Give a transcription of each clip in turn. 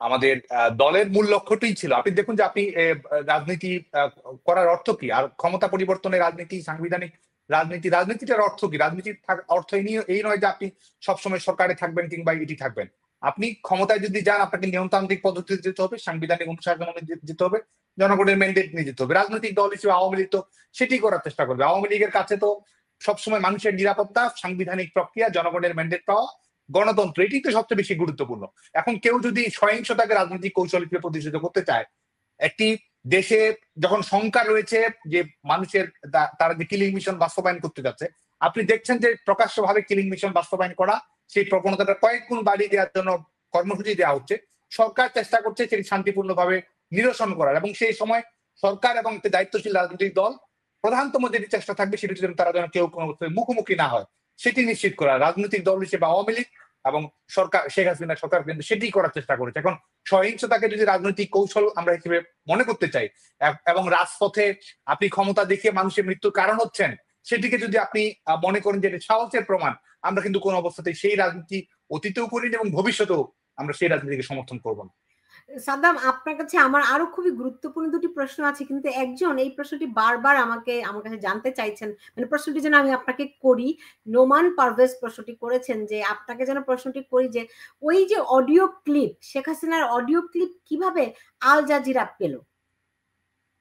আমাদের দলের মূল লক্ষ্যটাই ছিল। আপনি দেখুন যে আপনি রাজনীতি করার অর্থ কি, আর ক্ষমতা পরিবর্তনের রাজনীতি, সাংবিধানিক রাজনীতিটার অর্থ কি? রাজনীতির অর্থ এই নয় যে আপনি সবসময় সরকারে থাকবেন কিংবা এটি থাকবেন। আপনি ক্ষমতায় যদি যান, আপনাকে নিয়মতান্ত্রিক পদ্ধতিতে যেতে হবে, সাংবিধানিক অনুশাসন যেতে হবে, জনগণের ম্যান্ডেট নিয়ে যেতে হবে। রাজনৈতিক দল হিসেবে আওয়ামী লীগ তো সেটি করার চেষ্টা করবে। আওয়ামী লীগের কাছে তো সবসময় মানুষের নিরাপত্তা, সাংবিধানিক প্রক্রিয়া, জনগণের ম্যান্ডেট পাওয়া, গণতন্ত্র, এটি তো সবচেয়ে বেশি গুরুত্বপূর্ণ। এখন কেউ যদি সহিংসতাকে রাজনৈতিক কৌশল হিসেবে প্রতিষ্ঠিত করতে চায়, একটি দেশে যখন শঙ্কা রয়েছে যে মানুষের তারা যে কিলিং মিশন বাস্তবায়ন করতে যাচ্ছে, আপনি দেখছেন যে প্রকাশ্যভাবে কিলিং মিশন বাস্তবায়ন করা, সেই প্রবণতাটা কয়েক গুণ বাড়িয়ে দেওয়ার জন্য কর্মসূচি দেওয়া হচ্ছে। সরকার চেষ্টা করছে সেটি শান্তিপূর্ণভাবে নিরসন করার, এবং সেই সময় সরকার এবং একটি দায়িত্বশীল রাজনৈতিক দল প্রধানতম যেটি চেষ্টা থাকবে সেটি যেন তারা যেন কেউ কোনো মুখোমুখি না হয় সেটি নিশ্চিত করা। রাজনৈতিক দল হিসেবে আওয়ামী লীগ এবং সরকার, শেখ হাসিনা সরকার কিন্তু সেটি করার চেষ্টা করেছে। এখন সহিংসতাকে যদি রাজনৈতিক কৌশল আমরা হিসেবে মনে করতে চাই এবং রাজপথে আপনি ক্ষমতা দেখিয়ে মানুষের মৃত্যুর কারণ হচ্ছেন, সেটিকে যদি আপনি মনে করেন যে এটা সাহসের প্রমাণ, আমরা কিন্তু কোন অবস্থাতেই সেই রাজনীতি অতীতেও করিনি এবং ভবিষ্যতেও আমরা সেই রাজনীতিকে সমর্থন করব না। সাদ্দাম, আপনার কাছে আমার আরো খুবই গুরুত্বপূর্ণ দুটি প্রশ্ন আছে, কিন্তু একজন এই প্রশ্নটি বারবার আমার কাছে জানতে চাইছেন, মানে প্রশ্নটি যেন আমি আপনাকে করি। নোমান পারভেজ প্রশ্নটি করেছেন যে আপনাকে যেন প্রশ্নটি করি যে ওই যে অডিও ক্লিপ, শেখ হাসিনার অডিও ক্লিপ কিভাবে আল জাজিরা পেল?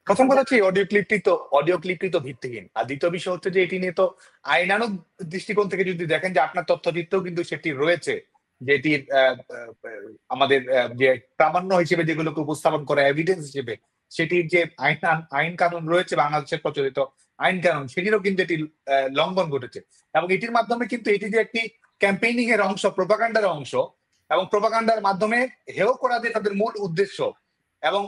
প্রথম কথা হচ্ছে অডিও ক্লিপটি তো ভিত্তিহীন। আর দ্বিতীয় বিষয় হচ্ছে যে এটি নিয়ে তো আইনানুগ দৃষ্টিকোণ থেকে যদি দেখেন যে আপনার তথ্যচিত্রেও কিন্তু সেটি রয়েছে, যেটির আমাদের যে প্রামাণ্য হিসেবে যেগুলোকে উপস্থাপন করা এভিডেন্স হিসেবে, সেটির যে আইন কানুন রয়েছে, বাংলাদেশের প্রচলিত আইন কানুন, সেটিরও কিন্তু এটি লঙ্ঘন ঘটেছে। এবং এটির মাধ্যমে কিন্তু এটি যে একটি ক্যাম্পেইনিং এর অংশ, প্রোপাগান্ডার অংশ, এবং প্রোপাগান্ডার মাধ্যমে হেয় করা যে তাদের মূল উদ্দেশ্য, এবং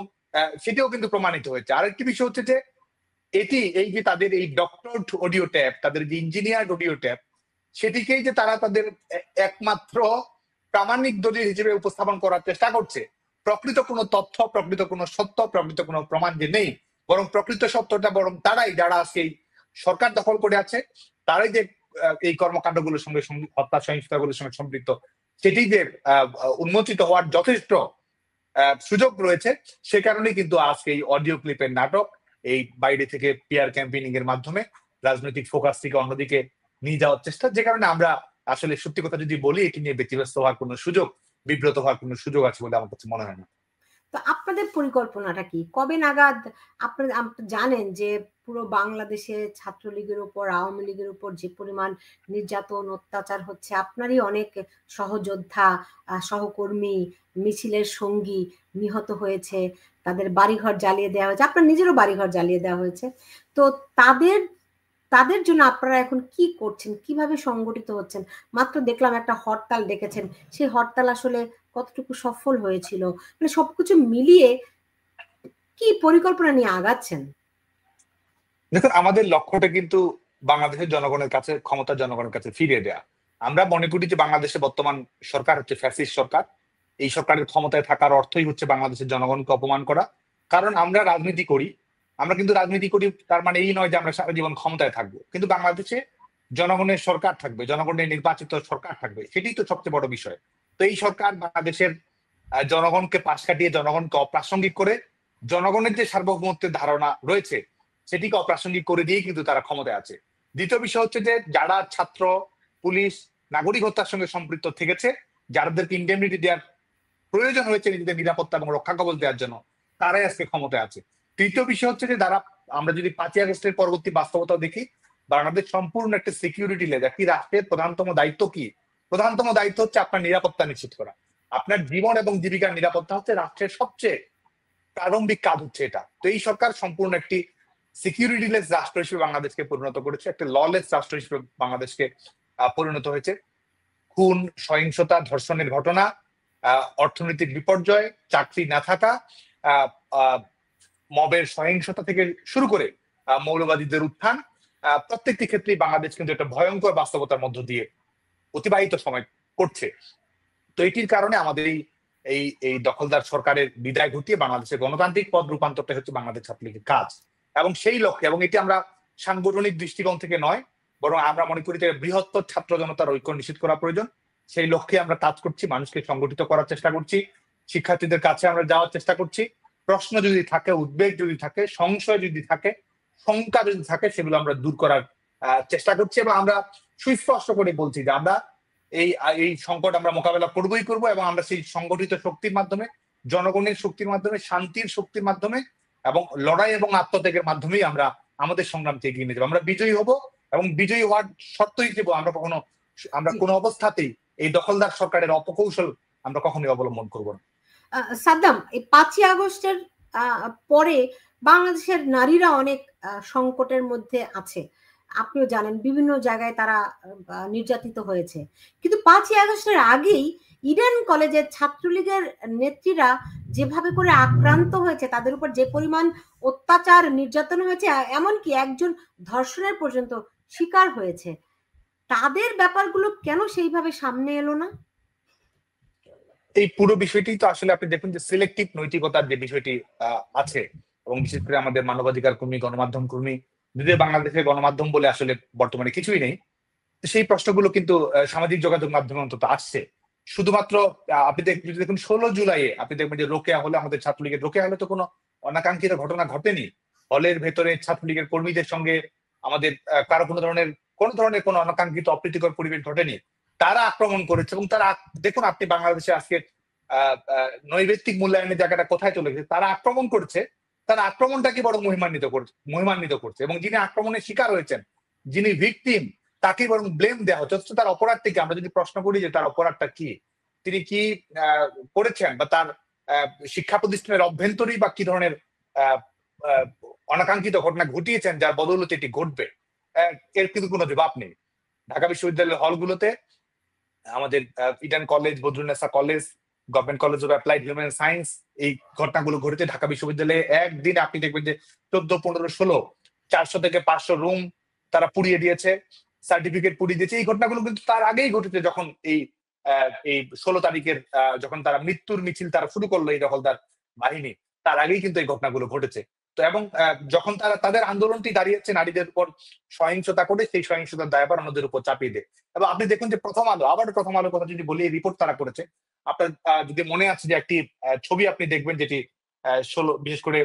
সেটিও কিন্তু প্রমাণিত হয়েছে। আরেকটি বিষয় হচ্ছে যে এই যে তাদের এই ডক্টরড অডিও ট্যাপ, তাদের যে ইঞ্জিনিয়ার্ড অডিও ট্যাপ, সেটিকেই যে তারা তাদের একমাত্র প্রামাণিক দলিল হিসেবে উপস্থাপন করার চেষ্টা করছে। প্রকৃত কোনো তথ্য, প্রকৃত কোনো সত্য, প্রকৃত কোনো প্রমাণ যে নেই, বরং প্রকৃত সত্যটা বরং তারাই, যারা সেই সরকার দখল করে আছে, তারাই যে এই কর্মকাণ্ডগুলোর সঙ্গে, হত্যা সহিংসতাগুলোর সঙ্গে সম্পৃক্ত, সেটি যে উন্মোচিত হওয়ার যথেষ্ট সুযোগ রয়েছে। সে কারণেই কিন্তু আজকে এই অডিও ক্লিপের নাটক, এই বাইরে থেকে পিআর ক্যাম্পেইনিং এর মাধ্যমে রাজনৈতিক ফোকাস থেকে অন্যদিকে নিয়ে যাওয়ার চেষ্টা, যে কারণে আমরা আসলে সত্যি কথা যদি বলি, এটি নিয়ে ব্যতিব্যস্ত হওয়ার কোনো সুযোগ, বিব্রত হওয়ার কোনো সুযোগ আছে বলে আমার কাছে মনে হয় না। তো আপনাদের পরিকল্পনাটা কি? কবে নাগাদ আপনারা জানেন যে পুরো বাংলাদেশে ছাত্রলীগের উপর, আওয়ামী লীগের উপর যে পরিমাণ নির্যাতন, অত্যাচার হচ্ছে, আপনারই অনেক সহযোদ্ধা, সহকর্মী, মিছিলের সঙ্গী নিহত হয়েছে, তাদের বাড়িঘর জ্বালিয়ে দেওয়া হয়েছে, আপনার নিজেরও বাড়িঘর জ্বালিয়ে দেওয়া হয়েছে। তো তাদের জন্য আপনারা এখন কি করছেন, কিভাবে সংগঠিত হচ্ছেন? মাত্র দেখলাম একটা হরতাল ডেকেছেন, সেই হরতাল আসলে কতটুকু সফল হয়েছিল, মানে সবকিছু মিলিয়ে কি পরিকল্পনা নিয়ে আগাচ্ছেন? দেখুন, আমাদের লক্ষ্যটা কিন্তু বাংলাদেশের জনগণের কাছে, ক্ষমতা জনগণের কাছে ফিরিয়ে দেয়া। আমরা মনে করি যে বাংলাদেশে বর্তমান সরকার হচ্ছে ফ্যাসিস্ট সরকার। এই সরকারের ক্ষমতায় থাকার অর্থই হচ্ছে বাংলাদেশের জনগণকে অপমান করা। কারণ আমরা রাজনীতি করি, আমরা কিন্তু রাজনীতি করি তার মানে এই নয় যে আমরা সারা জীবন ক্ষমতায় থাকবো, কিন্তু বাংলাদেশে জনগণের সরকার থাকবে, জনগণের নির্বাচিত সরকার থাকবে, সেটি তো সবচেয়ে বড় বিষয়। তো এই সরকার বাংলাদেশের জনগণকে পাশ কাটিয়ে, জনগণকে অপ্রাসঙ্গিক করে, জনগণের যে সার্বভৌমত্বের ধারণা রয়েছে সেটিকে অপ্রাসঙ্গিক করে দিয়ে কিন্তু তারা ক্ষমতায় আছে। দ্বিতীয় বিষয় হচ্ছে যে যারা ছাত্র, পুলিশ, নাগরিক হত্যার সঙ্গে সম্পৃক্ত থেকেছে, যাদেরকে ইন্ডেমনিটি দেওয়ার প্রয়োজন হয়েছে নিজেদের নিরাপত্তা এবং রক্ষা কবচ দেওয়ার জন্য, তারাই আজকে ক্ষমতায় আছে। তৃতীয় বিষয় হচ্ছে যে আমরা যদি 5ই আগস্টের পরবর্তী বাস্তবতা দেখি, বাংলাদেশ সম্পূর্ণ একটা সিকিউরিটি লেজ। একটি রাষ্ট্রের প্রধানতম দায়িত্ব কি? প্রধানতম দায়িত্ব হচ্ছে আপনার নিরাপত্তা নিশ্চিত করা। আপনার জীবন এবং জীবিকার নিরাপত্তা হচ্ছে রাষ্ট্রের সবচেয়ে প্রারম্ভিক কাজ হচ্ছে এটা। তো এই সরকার সম্পূর্ণ একটি সিকিউরিটিলেস রাষ্ট্র হিসেবে বাংলাদেশকে পরিণত করেছে, একটা ললেস রাষ্ট্র হিসেবে বাংলাদেশকে পরিণত হয়েছে। খুন, সহিংসতা, ধর্ষণের ঘটনা, অর্থনৈতিক বিপর্যয়, চাকরি না থাকা, মবের সহিংসতা থেকে শুরু করে মৌলবাদীদের উত্থান, প্রত্যেকটি ক্ষেত্রেই বাংলাদেশ কিন্তু একটা ভয়ঙ্কর বাস্তবতার মধ্য দিয়ে অতিবাহিত সময় করছে। তো এটির কারণে আমাদের এই এই দখলদার সরকারের বিদায় ঘটিয়ে বাংলাদেশের গণতান্ত্রিক পথ রূপান্তরটা হচ্ছে বাংলাদেশ ছাত্রলীগের কাজ। এবং সেই লক্ষ্যে, এবং এটি আমরা সাংগঠনিক দৃষ্টিকোণ থেকে নয়, বরং আমরা মনে করি যে বৃহত্তর ছাত্র জনতার ঐক্য নিশ্চিত করা প্রয়োজন। সেই লক্ষ্যে আমরা কাজ করছি, মানুষকে সংগঠিত করার চেষ্টা করছি। শিক্ষার্থীদের কাছে আমরা যাওয়ার চেষ্টা করছি। প্রশ্ন যদি থাকে, উদ্বেগ যদি থাকে, সংশয় যদি থাকে, শঙ্কা যদি থাকে, সেগুলো আমরা দূর করার চেষ্টা করছি এবং আমরা সুস্পষ্ট করে বলছি যে আমরা এই এই সংকট আমরা মোকাবেলা করবই করব এবং আমরা সেই সংগঠিত শক্তির মাধ্যমে, জনগণের শক্তির মাধ্যমে, শান্তির শক্তির মাধ্যমে এবং লড়াই এবং আত্মত্যাগের মাধ্যমেই আমরা আমাদের সংগ্রামকে এগিয়ে নিয়ে যাবো। আমরা বিজয়ী হব এবং বিজয়ী হওয়ার শর্ত হিসেবে আমরা কোনো অবস্থাতেই এই দখলদার সরকারের অপকৌশল আমরা কখনোই অবলম্বন করব না। সাদ্দাম, এই 5ই আগস্টের পরে বাংলাদেশের নারীরা অনেক সংকটের মধ্যে আছে, আপনিও জানেন, বিভিন্ন জায়গায় তারা নির্যাতিত হয়েছে। কিন্তু 5ই আগস্টের আগেই ইডেন কলেজের ছাত্রলীগের নেত্রীরা যেভাবে করে আক্রান্ত হয়েছে, তাদের উপর যে পরিমাণ অত্যাচার নির্যাতন হয়েছে, এমনকি একজন ধর্ষণের পর্যন্ত শিকার হয়েছে, তাদের ব্যাপারগুলো কেন সেইভাবে সামনে এলো না? এই পুরো বিষয়টি তো আসলে আপনি দেখুন যে সিলেক্টিভ নৈতিকতার যে বিষয়টি আছে, এবং বিশেষ করে আমাদের মানবাধিকার কর্মী, গণমাধ্যম কর্মী, যদিও বাংলাদেশের গণমাধ্যম বলে আসলে বর্তমানে কিছুই নেই, সেই প্রশ্নগুলো কিন্তু সামাজিক যোগাযোগ মাধ্যমে অন্তত আসছে। শুধুমাত্র আপনি যদি দেখুন 16 জুলাইয়ে আপনি দেখবেন যে রোকেয়া হলে, আমাদের ছাত্রলীগের রোকেয়া হলে তো কোনো অনাকাঙ্ক্ষিত ঘটনা ঘটেনি। হলের ভেতরে ছাত্রলীগের কর্মীদের সঙ্গে আমাদের কারো কোনো ধরনের কোনো অনাকাঙ্ক্ষিত অপ্রীতিকর পরিবেশ ঘটেনি। তারা আক্রমণ করেছে এবং তারা দেখুন, আপনি বাংলাদেশে আজকে নৈবেত্তিক মূল্যায়নের জায়গাটা কোথায় চলে গেছে। তারা আক্রমণ করছে, তারা আক্রমণটাকে বড় মহিমান্বিত করছে এবং যিনি আক্রমণের শিকার হয়েছেন, যিনি ভিকটিম, তাকে বরং ব্লেম দেওয়া হচ্ছে। অথচ তার অপরাধ থেকে আমরা যদি প্রশ্ন করি যে তার অপরাধটা কি, তিনি কি করেছেন, বা তার শিক্ষা প্রতিষ্ঠানের অভ্যন্তরী বা কি ধরনের অনাকাঙ্ক্ষিত ঘটনা ঘটিয়েছেন যার বদৌলতে এটি ঘটবে, এর কিন্তু কোনো জবাব নেই। ঢাকা বিশ্ববিদ্যালয়ের হলগুলোতে আমাদের Eden college, Badrunnesa college, government college of applied human science, এই ঘটনাগুলো ঘটেছে। ঢাকা বিশ্ববিদ্যালয়ে একদিন আপনি দেখবেন যে 14, 15, 16, 400 থেকে 500 রুম তারা পুড়িয়ে দিয়েছে, সার্টিফিকেট পুড়িয়ে দিয়েছে। এই ঘটনাগুলো কিন্তু তার আগেই ঘটেছে, যখন এই 16 তারিখের যখন তারা মৃত্যুর মিছিল তারা শুরু করলো এই দখলদার বাহিনী, তার আগেই কিন্তু এই ঘটনাগুলো ঘটেছে। তো এবং যখন তারা তাদের আন্দোলনটি দাঁড়িয়েছে নারীদের উপর সহিংসতা করে, সেই সহিংসতার দায়ভার আমাদের উপর চাপিয়ে দেয়। এবং আপনি দেখুন যে প্রথম আলোর কথা যদি বলি, এই রিপোর্ট তারা করেছে। আপনার যদি মনে আছে যে একটি ছবি আপনি দেখবেন, যেটি 16 বিশেষ করে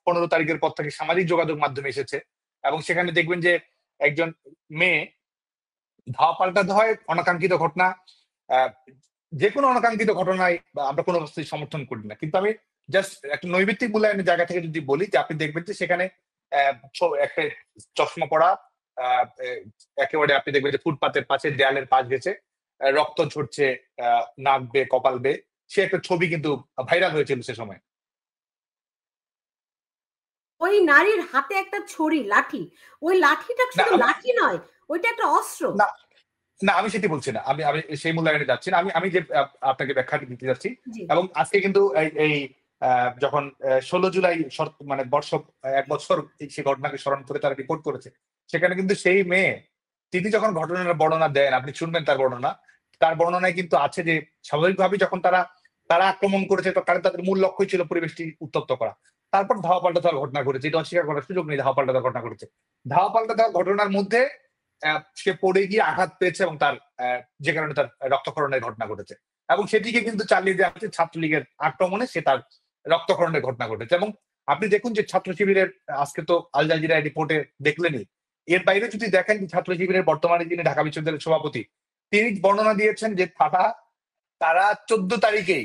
15 তারিখের পর থেকে সামাজিক যোগাযোগ মাধ্যমে এসেছে, এবং সেখানে দেখবেন যে একজন মেয়ে ধাওয়া পাল্টাতে হয়। অনাকাঙ্ক্ষিত ঘটনা, যে কোনো অনাকাঙ্ক্ষিত ঘটনায় আমরা কোনো অবস্থায় সমর্থন করি না, কিন্তু আমি জাস্ট একটা নৈমিত্তিক মূল্যায়নের জায়গা থেকে যদি বলি, যে আপনি দেখবেন যে সেখানে একটা চশমা পড়া, একেবারে আপনি দেখবেন যে ফুটপাতের পাশে, দেয়ালের পাশ গেছে, রক্ত ঝরছে নাক বেয়ে, কপাল বেয়ে, সে একটা ছবি কিন্তু ভাইরাল হয়েছিল সে সময়। ওই নারীর হাতে একটা ছড়ি, লাঠি, ওই লাঠিটা শুধু লাঠি নয়, ওইটা একটা অস্ত্র। না, আমি সেটি বলছি না, আমি সেই মূল্যায়নে যাচ্ছি না। আমি যে আপনাকে ব্যাখ্যা দিতে যাচ্ছি। এবং আজকে কিন্তু এই যখন 16 জুলাই মানে এক বছর সেই ঘটনাকে স্মরণ করে তারা রিপোর্ট করেছে, সেখানে কিন্তু সেই মেয়ে, তিনি যখন ঘটনার বর্ণনা দেন, আপনি শুনবেন তার বর্ণনায় কিন্তু আছে যে স্বাভাবিকভাবে যখন তারা আক্রমণ করেছে, তো কারণ তাদের মূল লক্ষ্যই ছিল পরিবেশটি উত্তপ্ত করা। তারপর ধাওয়া পাল্টা দেওয়ার ঘটনা ঘটেছে, এটা অস্বীকার করার সুযোগ নেই। ধাওয়া পাল্টা দেওয়ার ঘটনা ঘটেছে। ধাওয়া পাল্টা দেওয়ার ঘটনার মধ্যে সে পড়ে গিয়ে আঘাত পেয়েছে এবং তার যে কারণে তার রক্তক্ষরণের ঘটনা ঘটেছে, এবং সেটিকে কিন্তু চালিয়ে দেওয়া হচ্ছে ছাত্রলীগের আক্রমণে, সে তার রক্তক্ষরণের ঘটনা ঘটেছে। এবং আপনি দেখুন যে ছাত্র শিবিরের, আজকে তো আল জাজিরা রিপোর্টে দেখলেনই, এর বাইরে যদি দেখেন যে ছাত্র শিবিরের বর্তমানে যিনি ঢাকা বিশ্ববিদ্যালয়ের সভাপতি, তিনি বর্ণনা দিয়েছেন যে তারা 14 তারিখেই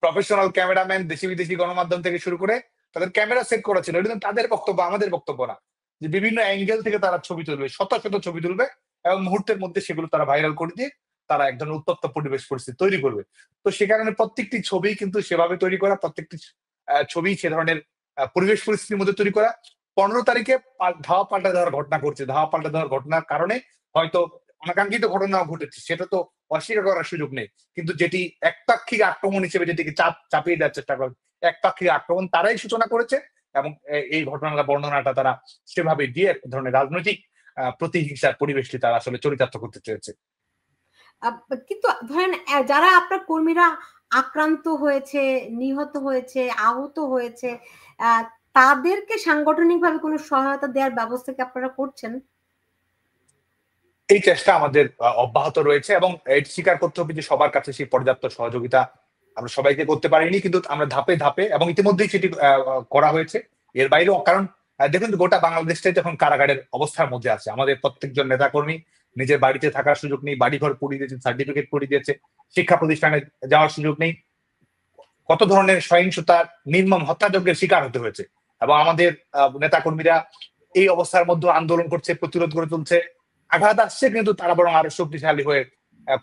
প্রফেশনাল ক্যামেরাম্যান, দেশি বিদেশি গণমাধ্যম থেকে শুরু করে তাদের ক্যামেরা সেট করা ছিল। এটা তাদের বক্তব্য, আমাদের বক্তব্য না, যে বিভিন্ন অ্যাঙ্গেল থেকে তারা ছবি তুলবে, শত শত ছবি তুলবে, এবং মুহূর্তের মধ্যে সেগুলো তারা ভাইরাল করে দিয়ে তারা এক ধরনের উত্তপ্ত পরিবেশ পরিস্থিতি তৈরি করবে। তো সে কারণে প্রত্যেকটি ছবি কিন্তু সেভাবে তৈরি করা, প্রত্যেকটি ছবি সে ধরনের পরিবেশ পরিস্থিতির মধ্যে তৈরি করা। 15 তারিখে ধাওয়া পাল্টা দেওয়ার ঘটনা ঘটছে, ধাওয়া পাল্টা দেওয়ার ঘটনার কারণে হয়তো অনাকাঙ্ক্ষিত ঘটনাও ঘটেছে, সেটা তো অস্বীকার করার সুযোগ নেই। কিন্তু যেটি একপাক্ষিক আক্রমণ হিসেবে যেটিকে চাপিয়ে দেওয়ার চেষ্টা করে, একপাক্ষিক আক্রমণ তারাই সূচনা করেছে, এবং এই ঘটনার বর্ণনাটা তারা সেভাবে দিয়ে এক ধরনের রাজনৈতিক প্রতিহিংসার পরিবেশটি তারা আসলে চরিতার্থ করতে চেয়েছে। কিন্তু ধরেন যারা আপনার কর্মীরা আক্রান্ত হয়েছে, নিহত হয়েছে, আহত হয়েছে, তাদেরকে সাংগঠনিকভাবে কোনো সহায়তা দেওয়ার ব্যবস্থা কি আপনারা করছেন? এই চেষ্টা আমাদের অব্যাহত রয়েছে, এবং এটি স্বীকার করতে হবে যে সবার কাছে সেই পর্যাপ্ত সহযোগিতা আমরা সবাইকে করতে পারিনি, কিন্তু আমরা ধাপে ধাপে এবং ইতিমধ্যেই সেটি করা হয়েছে। এর বাইরেও কারণ দেখুন গোটা বাংলাদেশটাই যখন কারাগারের অবস্থার মধ্যে আছে, আমাদের প্রত্যেকজন নেতাকর্মী নিজের বাড়িতে থাকার সুযোগ নেই, বাড়িঘর পুড়িয়ে দিয়েছে, সার্টিফিকেট পুড়িয়ে দিয়েছে, শিক্ষা প্রতিষ্ঠানে যাওয়ার সুযোগ নেই, কত ধরনের সহিংসতার নির্মম হত্যাযজ্ঞের শিকার হতে হয়েছে। এবং আমাদের নেতাকর্মীরা এই অবস্থার মধ্যে আন্দোলন করছে, প্রতিরোধ করে তুলছে, আঘাত আসছে, কিন্তু তারা বরং আরো শক্তিশালী হয়ে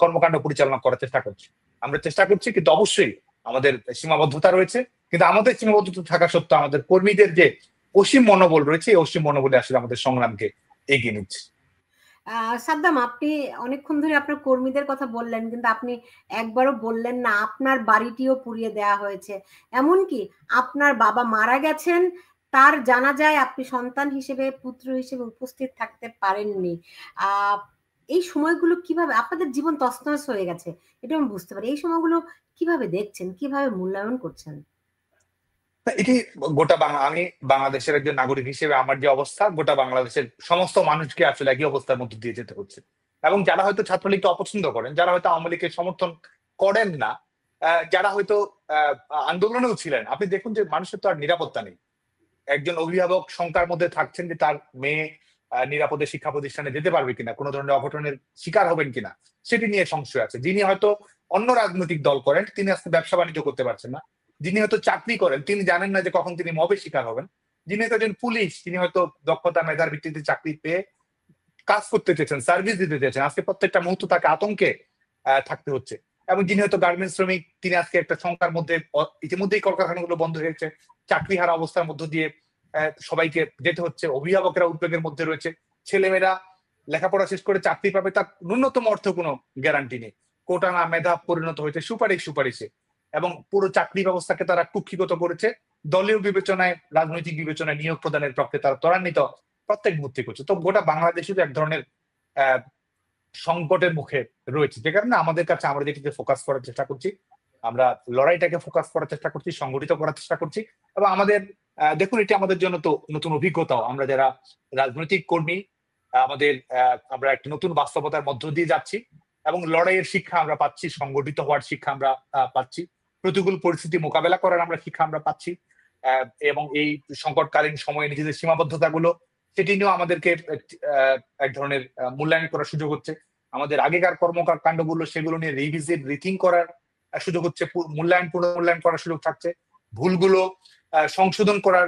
কর্মকাণ্ড পরিচালনা করার চেষ্টা করছে। আমরা চেষ্টা করছি, কিন্তু অবশ্যই আমাদের সীমাবদ্ধতা রয়েছে, কিন্তু আমাদের সীমাবদ্ধতা থাকা সত্ত্বেও আমাদের কর্মীদের যে অসীম মনোবল রয়েছে, এই অসীম মনোবলে আসলে আমাদের সংগ্রামকে এগিয়ে নিচ্ছে। সাদ্দাম, আপনি অনেকক্ষণ ধরে আপনার কর্মীদের কথা বললেন, কিন্তু আপনি একবারও বললেন না আপনার বাড়িটিও পুড়িয়ে দেওয়া হয়েছে, এমনকি আপনার বাবা মারা গেছেন, তার জানাজায় আপনি সন্তান হিসেবে, পুত্র হিসেবে উপস্থিত থাকতে পারেননি। এই সময়গুলো কিভাবে, আপনাদের জীবন তছনছ হয়ে গেছে, এটা আমি বুঝতে পারি, এই সময়গুলো কিভাবে দেখছেন, কিভাবে মূল্যায়ন করছেন? এটি গোটা আমি বাংলাদেশের একজন নাগরিক হিসেবে আমার যে অবস্থা, গোটা বাংলাদেশের সমস্ত মানুষকে আসলে একই অবস্থার মধ্যে দিয়ে যেতে হচ্ছে। এবং যারা হয়তো ছাত্রলীগকে অপছন্দ করেন, যারা হয়তো আওয়ামী লীগকে সমর্থন করেন না, যারা হয়তো আন্দোলনেও ছিলেন, আপনি দেখুন যে মানুষের তো আর নিরাপত্তা নেই। একজন অভিভাবক শঙ্কার মধ্যে থাকছেন যে তার মেয়ে নিরাপদে শিক্ষা প্রতিষ্ঠানে যেতে পারবে কিনা, কোনো ধরনের অঘটনের শিকার হবেন কিনা, সেটি নিয়ে সংশয় আছে। যিনি হয়তো অন্য রাজনৈতিক দল করেন, তিনি আজকে ব্যবসা বাণিজ্য করতে পারছেন না। যিনি হয়তো চাকরি করেন, তিনি জানেন না যে কখন তিনি মবের শিকার হবেন। যিনি হয়তো একজন পুলিশ, তিনি হয়তো দক্ষতা মেধার ভিত্তিতে চাকরি পেয়ে কাজ করতে চেয়েছেন, সার্ভিস দিতে চেয়েছেন, আজকে প্রত্যেকটা মুহূর্ত তাকে আতঙ্কে থাকতে হচ্ছে। এবং যিনি হয়তো গার্মেন্টস শ্রমিক, তিনি আজকে একটা সংখ্যার মধ্যে, ইতিমধ্যেই কলকারখানাগুলো বন্ধ হয়েছে, চাকরি হারা অবস্থার মধ্য দিয়ে সবাইকে যেতে হচ্ছে। অভিভাবকেরা উদ্বেগের মধ্যে রয়েছে, ছেলেমেয়েরা লেখাপড়া শেষ করে চাকরি পাবে তার ন্যূনতম অর্থ কোনো গ্যারান্টি নেই। কোটা না মেধা পরিণত হয়েছে সুপারিশে, এবং পুরো চাকরি ব্যবস্থাকে তারা কুক্ষিগত করেছে। দলীয় বিবেচনায়, রাজনৈতিক বিবেচনায় নিয়োগ প্রদানের পক্ষে তারা ত্বরান্বিত প্রত্যেক মুহূর্তে করছে। তো গোটা বাংলাদেশে এক ধরনের আহ সংকটের মুখে রয়েছে, যে কারণে আমাদের কাছে আমরা যেটিতে ফোকাস করার চেষ্টা করছি, আমরা লড়াইটাকে ফোকাস করার চেষ্টা করছি, সংগঠিত করার চেষ্টা করছি। এবং আমাদের দেখুন, এটি আমাদের জন্য তো নতুন অভিজ্ঞতাও। আমরা যারা রাজনৈতিক কর্মী, আমাদের আমরা একটা নতুন বাস্তবতার মধ্য দিয়ে যাচ্ছি, এবং লড়াইয়ের শিক্ষা আমরা পাচ্ছি, সংগঠিত হওয়ার শিক্ষা আমরা পাচ্ছি, প্রতিকূল পরিস্থিতি মোকাবেলা করার আমরা শিক্ষা আমরা পাচ্ছি। এবং এই সংকটকালীন সময়ে নিজেদের সীমাবদ্ধতা গুলো, সেটি নিয়েও আমাদেরকে এক ধরনের মূল্যায়ন করার সুযোগ হচ্ছে। আমাদের আগেকার কর্মকাণ্ডগুলো, সেগুলো নিয়ে রিভিজিট, রিথিং করার সুযোগ হচ্ছে, পুনর্মূল্যায়ন করার সুযোগ থাকছে, ভুলগুলো সংশোধন করার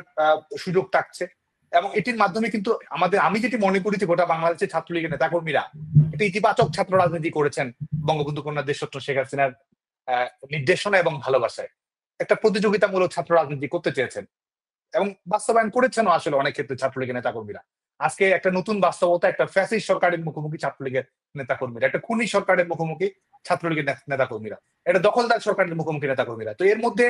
সুযোগ থাকছে। এবং এটির মাধ্যমে কিন্তু আমি যেটি মনে করি যে গোটা বাংলাদেশের ছাত্রলীগের নেতাকর্মীরা একটা ইতিবাচক ছাত্র রাজনীতি করেছেন বঙ্গবন্ধু কন্যা দেশরত্ন শেখ হাসিনার নির্দেশনা এবং ভালোবাসায়। একটা প্রতিযোগিতামূলক ছাত্র রাজনীতি করতে চেয়েছেন এবং বাস্তবায়ন করেছেনও আসলে অনেক ক্ষেত্রে ছাত্রলীগের নেতাকর্মীরা। আজকে একটা নতুন বাস্তবতা, একটা ফ্যাসিস্ট সরকারের মুখোমুখি ছাত্রলীগের নেতাকর্মীরা, একটা খুনি সরকারের মুখোমুখি ছাত্রলীগের নেতাকর্মীরা, এটা দখলদার সরকারের মুখোমুখি নেতাকর্মীরা। তো এর মধ্যে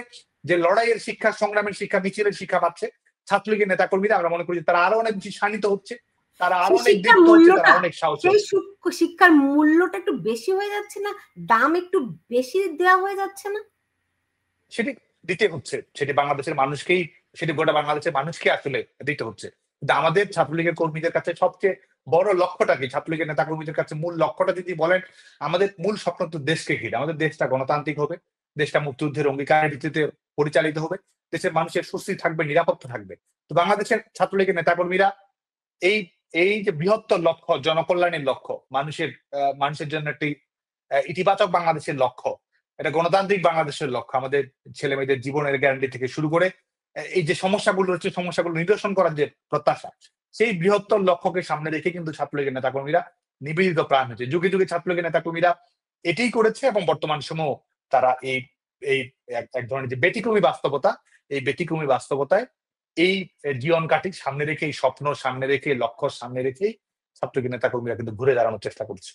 যে লড়াইয়ের শিক্ষা, সংগ্রামের শিক্ষা, মিছিলের শিক্ষা পাচ্ছে ছাত্রলীগের নেতাকর্মীরা, আমরা মনে করি তারা আরো অনেক বেশি শানিত হচ্ছে, তারা আরো অনেক দীপ্ত হচ্ছে, তারা অনেক সাহসী হচ্ছে। সেই শিক্ষার মূল্যটা একটু বেশি হয়ে যাচ্ছে না? দাম একটু বেশি দেওয়া হয়ে যাচ্ছে না? সেটি দিতে হচ্ছে, সেটি বাংলাদেশের মানুষকেই, সেটি গোটা বাংলাদেশের মানুষকে আসলে দিতে হচ্ছে। কিন্তু আমাদের ছাত্রলীগের কর্মীদের কাছে সবচেয়ে বড় লক্ষ্যটা কি? ছাত্রলীগের নেতা কর্মীদের কাছে মূল লক্ষ্যটা যদি বলেন, আমাদের মূল স্বপ্ন তো দেশকে ঘিরে। আমাদের দেশটা গণতান্ত্রিক হবে, দেশটা মুক্তিযুদ্ধের অঙ্গীকারের ভিত্তিতে পরিচালিত হবে, দেশের মানুষের স্বস্তি থাকবে, নিরাপত্তা থাকবে। তো বাংলাদেশের ছাত্রলীগের নেতাকর্মীরা এই এই যে বৃহত্তর লক্ষ্য, জনকল্যাণের লক্ষ্য, মানুষের জন্য একটি ইতিবাচক বাংলাদেশের লক্ষ্য, এটা গণতান্ত্রিক বাংলাদেশের লক্ষ্য, আমাদের ছেলে মেয়েদের জীবনের গ্যারান্টি থেকে শুরু করে এই যে সমস্যাগুলো রয়েছে, সমস্যাগুলো নিরসন করার যে প্রত্যাশা, সেই বৃহত্তর লক্ষ্যকে সামনে রেখে কিন্তু ছাত্রলীগের নেতাকর্মীরা নিবেদিত প্রাণ হয়েছে। যুগে যুগে ছাত্রলীগের নেতাকর্মীরা এটাই করেছে, এবং বর্তমান সময় তারা এই এই এক ধরনের যে ব্যতিক্রমী বাস্তবতা, এই ব্যতিক্রমী বাস্তবতায় এই জীবন কাঠি সামনে রেখে, এই স্বপ্ন সামনে রেখে, লক্ষ্য সামনে রেখেই ছাত্রলীগের নেতাকর্মীরা কিন্তু ঘুরে দাঁড়ানোর চেষ্টা করছে।